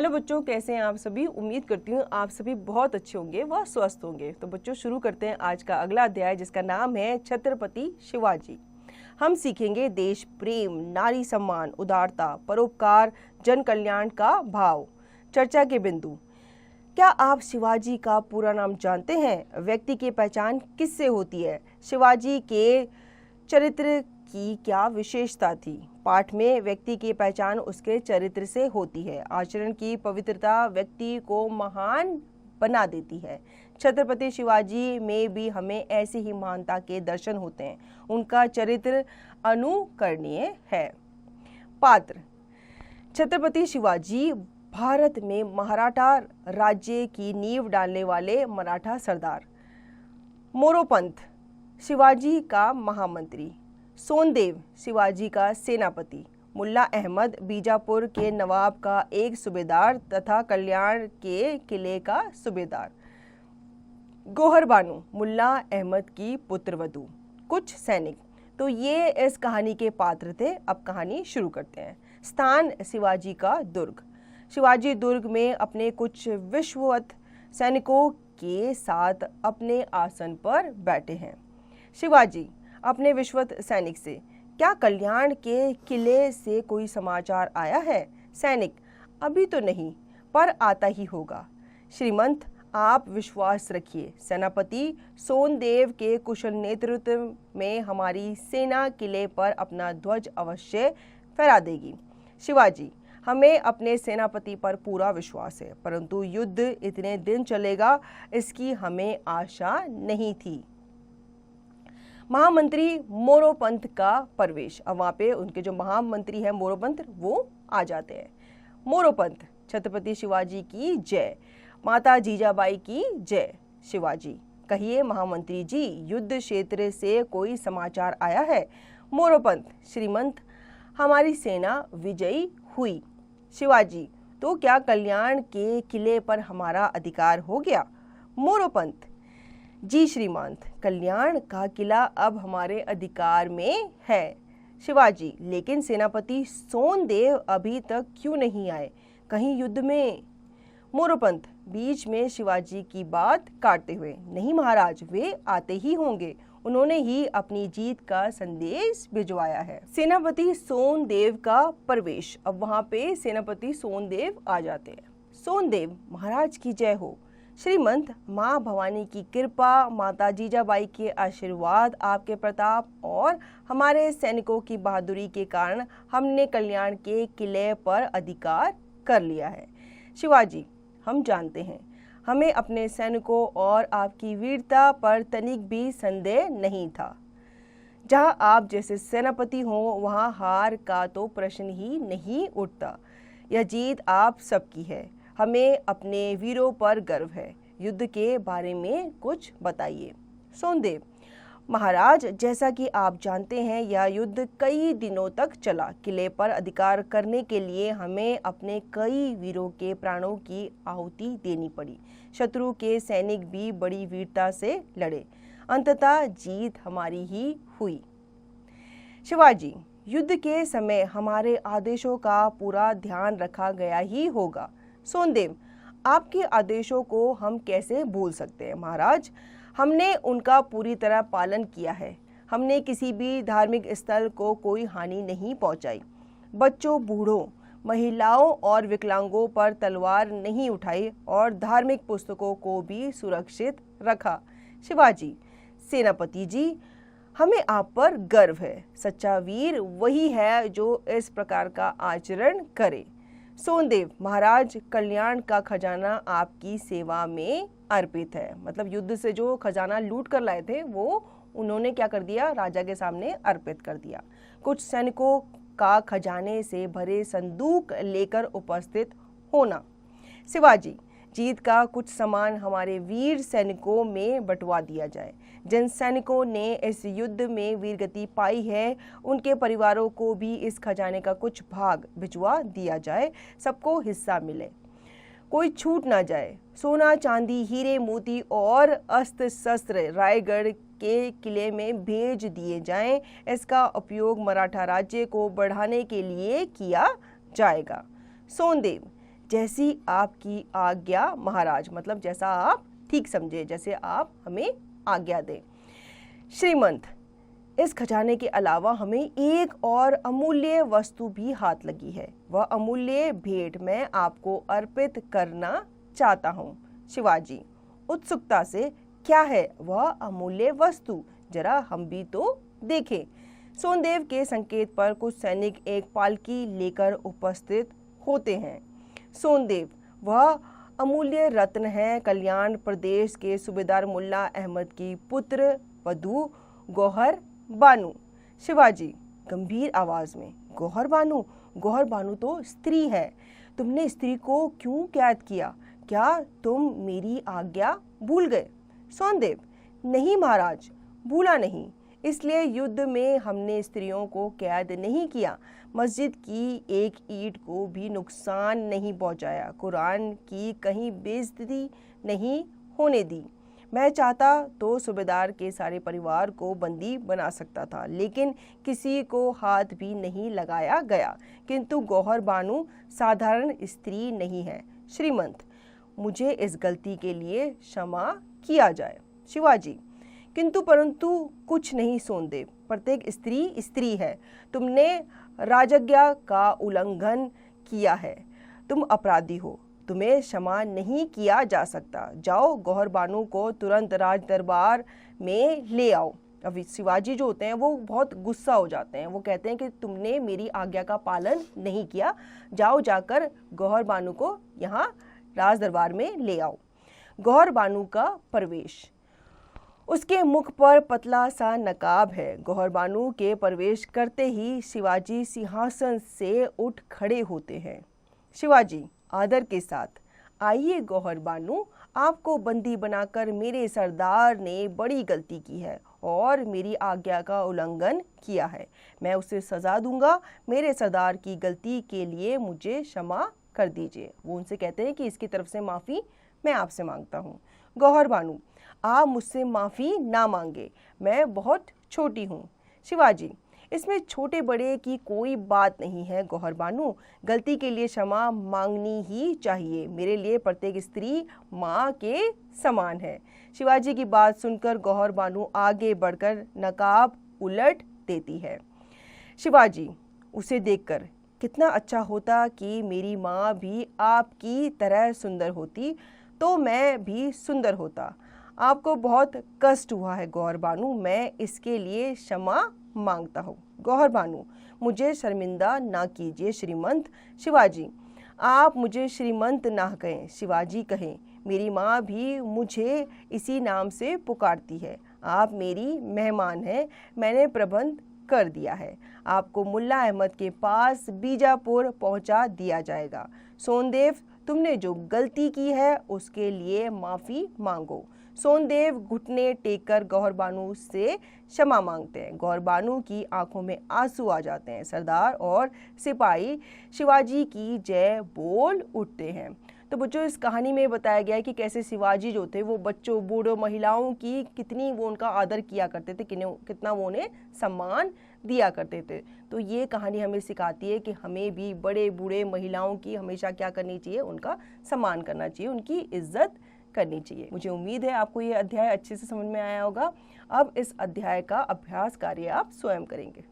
Hello बच्चों, कैसे हैं आप सभी। उम्मीद करती हूँ आप सभी बहुत अच्छे होंगे व स्वस्थ होंगे। तो बच्चों, शुरू करते हैं आज का अगला अध्याय, जिसका नाम है छत्रपति शिवाजी। हम सीखेंगे देश प्रेम, नारी सम्मान, उदारता, परोपकार, जन कल्याण का भाव। चर्चा के बिंदु। क्या आप शिवाजी का पूरा नाम जानते हैं? व्यक्ति की पहचान किससे होती है? शिवाजी के चरित्र की क्या विशेषता थी? पाठ में व्यक्ति की पहचान उसके चरित्र से होती है। आचरण की पवित्रता व्यक्ति को महान बना देती है। छत्रपति शिवाजी में भी हमें ऐसी ही महानता के दर्शन होते हैं। उनका चरित्र अनुकरणीय है। पात्र। छत्रपति शिवाजी भारत में मराठा राज्य की नींव डालने वाले मराठा सरदार। मोरोपंत शिवाजी का महामंत्री। सोनदेव शिवाजी का सेनापति। मुल्ला अहमद बीजापुर के नवाब का एक सूबेदार तथा कल्याण के किले का सूबेदार। गोहर बानो मुल्ला अहमद की पुत्रवधू। कुछ सैनिक। तो ये इस कहानी के पात्र थे। अब कहानी शुरू करते हैं। स्थान शिवाजी का दुर्ग। शिवाजी दुर्ग में अपने कुछ विश्ववत सैनिकों के साथ अपने आसन पर बैठे हैं। शिवाजी अपने विश्वत सैनिक से, क्या कल्याण के किले से कोई समाचार आया है? सैनिक, अभी तो नहीं, पर आता ही होगा। श्रीमंत, आप विश्वास रखिए, सेनापति सोनदेव के कुशल नेतृत्व में हमारी सेना किले पर अपना ध्वज अवश्य फहरा देगी। शिवाजी, हमें अपने सेनापति पर पूरा विश्वास है, परंतु युद्ध इतने दिन चलेगा इसकी हमें आशा नहीं थी। महामंत्री मोरोपंत का प्रवेश। अब वहाँ पे उनके जो महामंत्री हैं मोरोपंत, वो आ जाते हैं। मोरोपंत, छत्रपति शिवाजी की जय। माता जीजाबाई की जय। शिवाजी, कहिए महामंत्री जी, युद्ध क्षेत्र से कोई समाचार आया है? मोरोपंत, श्रीमंत, हमारी सेना विजयी हुई। शिवाजी, तो क्या कल्याण के किले पर हमारा अधिकार हो गया? मोरोपंत, जी श्रीमंत, कल्याण का किला अब हमारे अधिकार में है। शिवाजी, लेकिन सेनापति सोनदेव अभी तक क्यों नहीं आए? कहीं युद्ध में? मोरोपंत बीच में शिवाजी की बात काटते हुए, नहीं महाराज, वे आते ही होंगे, उन्होंने ही अपनी जीत का संदेश भिजवाया है। सेनापति सोनदेव का प्रवेश। अब वहां पे सेनापति सोनदेव आ जाते हैं। सोनदेव, महाराज की जय हो। श्रीमंत, माँ भवानी की कृपा, माता जीजाबाई के आशीर्वाद, आपके प्रताप और हमारे सैनिकों की बहादुरी के कारण हमने कल्याण के किले पर अधिकार कर लिया है। शिवाजी, हम जानते हैं, हमें अपने सैनिकों और आपकी वीरता पर तनिक भी संदेह नहीं था। जहां आप जैसे सेनापति हों वहां हार का तो प्रश्न ही नहीं उठता। यह जीत आप सबकी है। हमें अपने वीरों पर गर्व है। युद्ध के बारे में कुछ बताइए। सोनदेव, महाराज, जैसा कि आप जानते हैं यह युद्ध कई दिनों तक चला। किले पर अधिकार करने के लिए हमें अपने कई वीरों के प्राणों की आहुति देनी पड़ी। शत्रु के सैनिक भी बड़ी वीरता से लड़े। अंततः जीत हमारी ही हुई। शिवाजी, युद्ध के समय हमारे आदेशों का पूरा ध्यान रखा गया ही होगा। सोनदेव, आपके आदेशों को हम कैसे भूल सकते हैं महाराज, हमने उनका पूरी तरह पालन किया है। हमने किसी भी धार्मिक स्थल को कोई हानि नहीं पहुंचाई। बच्चों, बूढ़ों, महिलाओं और विकलांगों पर तलवार नहीं उठाई और धार्मिक पुस्तकों को भी सुरक्षित रखा। शिवाजी, सेनापति जी, हमें आप पर गर्व है। सच्चा वीर वही है जो इस प्रकार का आचरण करे। सोनदेव, महाराज, कल्याण का खजाना आपकी सेवा में अर्पित है। मतलब युद्ध से जो खजाना लूट कर लाए थे वो उन्होंने क्या कर दिया, राजा के सामने अर्पित कर दिया। कुछ सैनिकों का खजाने से भरे संदूक लेकर उपस्थित होना। शिवाजी, जीत का कुछ सामान हमारे वीर सैनिकों में बंटवा दिया जाए। जिन सैनिकों ने इस युद्ध में वीरगति पाई है उनके परिवारों को भी इस खजाने का कुछ भाग भिजवा दिया जाए, सबको हिस्सा मिले, कोई छूट ना जाए। सोना, चांदी, हीरे, मोती और अस्त्र शस्त्र रायगढ़ के किले में भेज दिए जाएं। इसका उपयोग मराठा राज्य को बढ़ाने के लिए किया जाएगा। सोनदेव, जैसी आपकी आज्ञा महाराज, मतलब जैसा आप ठीक समझे, जैसे आप हमें आज्ञा दें। श्रीमंत, इस खजाने के अलावा हमें एक और अमूल्य वस्तु भी हाथ लगी है। वह अमूल्य भेंट मैं आपको अर्पित करना चाहता हूँ। शिवाजी उत्सुकता से, क्या है वह अमूल्य वस्तु, जरा हम भी तो देखें। सोनदेव के संकेत पर कुछ सैनिक एक पालकी लेकर उपस्थित होते हैं। सोनदेव, वह अमूल्य रत्न है कल्याण प्रदेश के सूबेदार मुल्ला अहमद की पुत्र वधू गौहर बानू। शिवाजी गंभीर आवाज में, गौहर बानू? गौहर बानू तो स्त्री है, तुमने स्त्री को क्यों कैद किया? क्या तुम मेरी आज्ञा भूल गए? सोनदेव, नहीं महाराज, भूला नहीं, इसलिए युद्ध में हमने स्त्रियों को कैद नहीं किया, मस्जिद की एक ईंट को भी नुकसान नहीं पहुंचाया, कुरान की कहीं बेइज्जती नहीं होने दी। मैं चाहता तो सूबेदार के सारे परिवार को बंदी बना सकता था, लेकिन किसी को हाथ भी नहीं लगाया गया। किंतु गौहर बानू साधारण स्त्री नहीं है। श्रीमंत, मुझे इस गलती के लिए क्षमा किया जाए। शिवाजी, किंतु परंतु कुछ नहीं सोनदेव, प्रत्येक स्त्री स्त्री है, तुमने राजज्ञा का उल्लंघन किया है, तुम अपराधी हो, तुम्हें क्षमा नहीं किया जा सकता। जाओ गौहर बानू को तुरंत राज दरबार में ले आओ। अभी शिवाजी जो होते हैं वो बहुत गुस्सा हो जाते हैं, वो कहते हैं कि तुमने मेरी आज्ञा का पालन नहीं किया, जाओ जाकर गौहर बानू को यहाँ राज दरबार में ले आओ। गौहर बानू का प्रवेश। उसके मुख पर पतला सा नकाब है। गौहर बानू के प्रवेश करते ही शिवाजी सिंहासन से उठ खड़े होते हैं। शिवाजी आदर के साथ, आइए गौहर बानू, आपको बंदी बनाकर मेरे सरदार ने बड़ी गलती की है और मेरी आज्ञा का उल्लंघन किया है, मैं उसे सजा दूंगा, मेरे सरदार की गलती के लिए मुझे क्षमा कर दीजिए। वो उनसे कहते हैं कि इसकी तरफ से माफ़ी मैं आपसे मांगता हूँ। गौहर बानू, आप मुझसे माफ़ी ना मांगे, मैं बहुत छोटी हूँ। शिवाजी, इसमें छोटे बड़े की कोई बात नहीं है गौहर बानू, गलती के लिए क्षमा मांगनी ही चाहिए, मेरे लिए प्रत्येक स्त्री माँ के समान है। शिवाजी की बात सुनकर गौहर बानू आगे बढ़कर नकाब उलट देती है। शिवाजी उसे देखकर, कितना अच्छा होता कि मेरी माँ भी आपकी तरह सुंदर होती, तो मैं भी सुंदर होता। आपको बहुत कष्ट हुआ है गौहर बानू, मैं इसके लिए क्षमा मांगता हूँ। गौहर बानू, मुझे शर्मिंदा ना कीजिए श्रीमंत। शिवाजी, आप मुझे श्रीमंत ना कहें, शिवाजी कहें, मेरी माँ भी मुझे इसी नाम से पुकारती है। आप मेरी मेहमान हैं, मैंने प्रबंध कर दिया है, आपको मुल्ला अहमद के पास बीजापुर पहुंचा दिया जाएगा। सोनदेव, तुमने जो गलती की है उसके लिए माफ़ी मांगो। सोनदेव घुटने टेककर गौहर बानू से क्षमा मांगते हैं। गौहर बानू की आंखों में आंसू आ जाते हैं। सरदार और सिपाही शिवाजी की जय बोल उठते हैं। तो बच्चों, इस कहानी में बताया गया है कि कैसे शिवाजी जो थे वो बच्चों, बूढ़ों, महिलाओं की कितनी वो उनका आदर किया करते थे, कितना वो उन्हें सम्मान दिया करते थे। तो ये कहानी हमें सिखाती है कि हमें भी बड़े बूढ़े महिलाओं की हमेशा क्या करनी चाहिए, उनका सम्मान करना चाहिए, उनकी इज्जत करनी चाहिए। मुझे उम्मीद है आपको ये अध्याय अच्छे से समझ में आया होगा। अब इस अध्याय का अभ्यास कार्य आप स्वयं करेंगे।